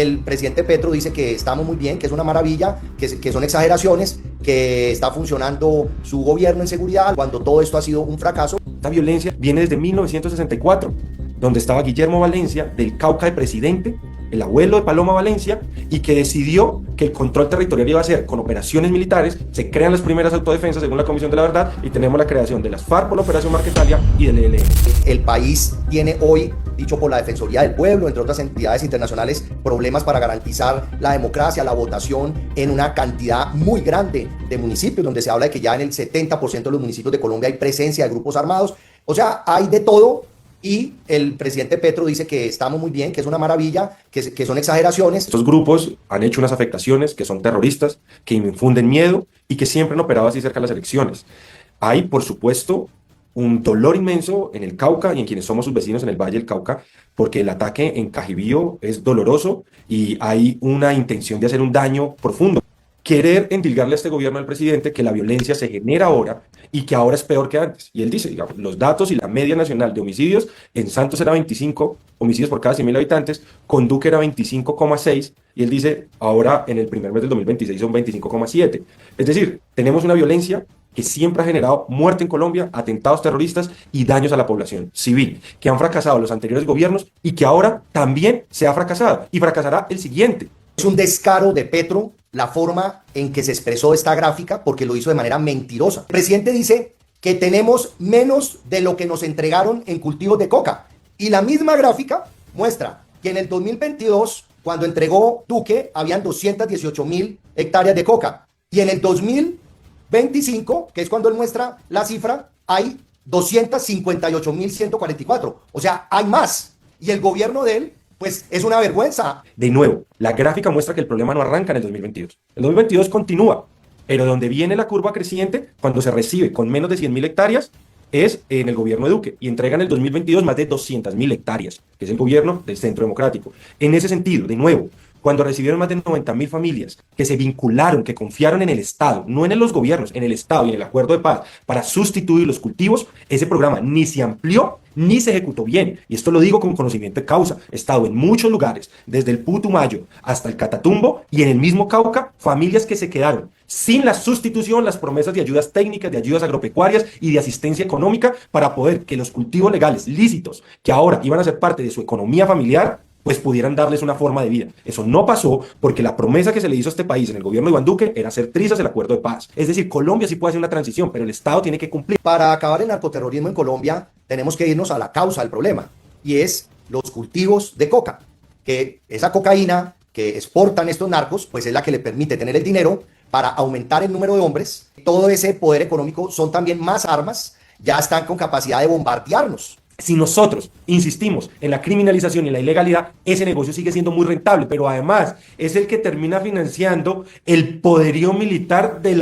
el presidente Petro dice que estamos muy bien, que es una maravilla, que son exageraciones, que está funcionando su gobierno en seguridad, cuando todo esto ha sido un fracaso. Esta violencia viene desde 1964, donde estaba Guillermo Valencia, del Cauca de presidente, el abuelo de Paloma Valencia, y que decidió que el control territorial iba a ser con operaciones militares. Se crean las primeras autodefensas según la Comisión de la Verdad y tenemos la creación de las FARC por la Operación Marquetalia y del ELN. El país tiene hoy, dicho por la Defensoría del Pueblo, entre otras entidades internacionales, problemas para garantizar la democracia, la votación en una cantidad muy grande de municipios, donde se habla de que ya en el 70% de los municipios de Colombia hay presencia de grupos armados. O sea, hay de todo. Y el presidente Petro dice que estamos muy bien, que es una maravilla, que son exageraciones. Estos grupos han hecho unas afectaciones que son terroristas, que infunden miedo y que siempre han operado así cerca de las elecciones. Hay, por supuesto, un dolor inmenso en el Cauca y en quienes somos sus vecinos en el Valle del Cauca, porque el ataque en Cajibío es doloroso y hay una intención de hacer un daño profundo. Querer endilgarle a este gobierno del presidente que la violencia se genera ahora y que ahora es peor que antes. Y él dice, digamos, los datos y la media nacional de homicidios, en Santos era 25 homicidios por cada 100.000 habitantes, con Duque era 25,6, y él dice, ahora en el primer mes del 2026 son 25,7. Es decir, tenemos una violencia que siempre ha generado muerte en Colombia, atentados terroristas y daños a la población civil, que han fracasado los anteriores gobiernos y que ahora también se ha fracasado y fracasará el siguiente. Es un descaro de Petro la forma en que se expresó esta gráfica, porque lo hizo de manera mentirosa. El presidente dice que tenemos menos de lo que nos entregaron en cultivos de coca. Y la misma gráfica muestra que en el 2022, cuando entregó Duque, habían 218.000 hectáreas de coca. Y en el 2025, que es cuando él muestra la cifra, hay 258.144. O sea, hay más. Y el gobierno de él, pues es una vergüenza. De nuevo, la gráfica muestra que el problema no arranca en el 2022. El 2022 continúa, pero donde viene la curva creciente, cuando se recibe con menos de 100.000 hectáreas, es en el gobierno de Duque. Y entrega en el 2022 más de 200.000 hectáreas, que es el gobierno del Centro Democrático. En ese sentido, de nuevo, cuando recibieron más de 90.000 familias que se vincularon, que confiaron en el Estado, no en los gobiernos, en el Estado y en el acuerdo de paz para sustituir los cultivos, ese programa ni se amplió ni se ejecutó bien. Y esto lo digo con conocimiento de causa. He estado en muchos lugares, desde el Putumayo hasta el Catatumbo y en el mismo Cauca, familias que se quedaron sin la sustitución, las promesas de ayudas técnicas, de ayudas agropecuarias y de asistencia económica para poder que los cultivos legales lícitos, que ahora iban a ser parte de su economía familiar, pues pudieran darles una forma de vida. Eso no pasó porque la promesa que se le hizo a este país en el gobierno de Iván Duque era hacer trizas el acuerdo de paz. Es decir, Colombia sí puede hacer una transición, pero el Estado tiene que cumplir. Para acabar el narcoterrorismo en Colombia, tenemos que irnos a la causa del problema, y es los cultivos de coca, que esa cocaína que exportan estos narcos, pues es la que le permite tener el dinero para aumentar el número de hombres. Todo ese poder económico son también más armas, ya están con capacidad de bombardearnos. Si nosotros insistimos en la criminalización y en la ilegalidad, ese negocio sigue siendo muy rentable, pero además es el que termina financiando el poderío militar de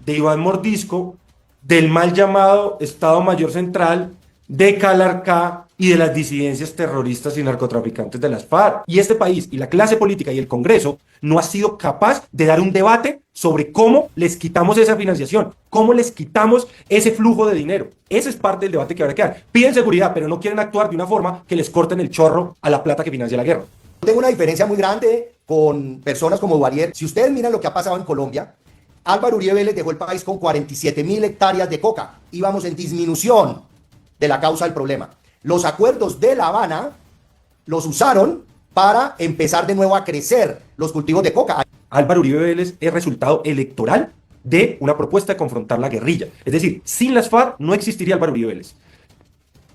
Iván Mordisco, del mal llamado Estado Mayor Central, de Calarcá y de las disidencias terroristas y narcotraficantes de las FARC. Y este país y la clase política y el Congreso no ha sido capaz de dar un debate sobre cómo les quitamos esa financiación, cómo les quitamos ese flujo de dinero. Ese es parte del debate que habrá que dar. Piden seguridad, pero no quieren actuar de una forma que les corten el chorro a la plata que financia la guerra. Tengo una diferencia muy grande con personas como Duvalier. Si ustedes miran lo que ha pasado en Colombia, Álvaro Uribe Vélez dejó el país con 47.000 hectáreas de coca. Íbamos en disminución de la causa del problema. Los acuerdos de La Habana los usaron para empezar de nuevo a crecer los cultivos de coca. Álvaro Uribe Vélez es resultado electoral de una propuesta de confrontar la guerrilla. Es decir, sin las FARC no existiría Álvaro Uribe Vélez.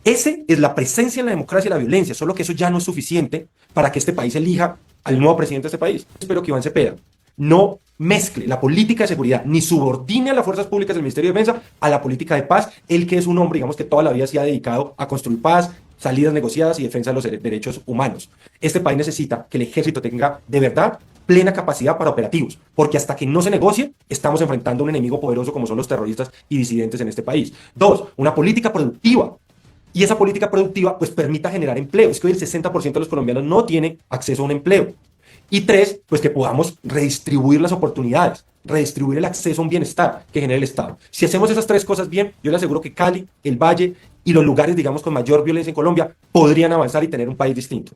Ese es la presencia en la democracia y la violencia, solo que eso ya no es suficiente para que este país elija al nuevo presidente de este país. Espero que Iván Cepeda no mezcle la política de seguridad ni subordine a las fuerzas públicas del Ministerio de Defensa a la política de paz. Él, que es un hombre, digamos, que toda la vida se ha dedicado a construir paz, salidas negociadas y defensa de los derechos humanos. Este país necesita que el ejército tenga de verdad plena capacidad para operativos, porque hasta que no se negocie, estamos enfrentando a un enemigo poderoso como son los terroristas y disidentes en este país. Dos, una política productiva. Y esa política productiva pues permita generar empleo. Es que hoy el 60% de los colombianos no tiene acceso a un empleo. Y tres, pues que podamos redistribuir las oportunidades, redistribuir el acceso a un bienestar que genere el Estado. Si hacemos esas tres cosas bien, yo le aseguro que Cali, el Valle y los lugares, digamos, con mayor violencia en Colombia podrían avanzar y tener un país distinto.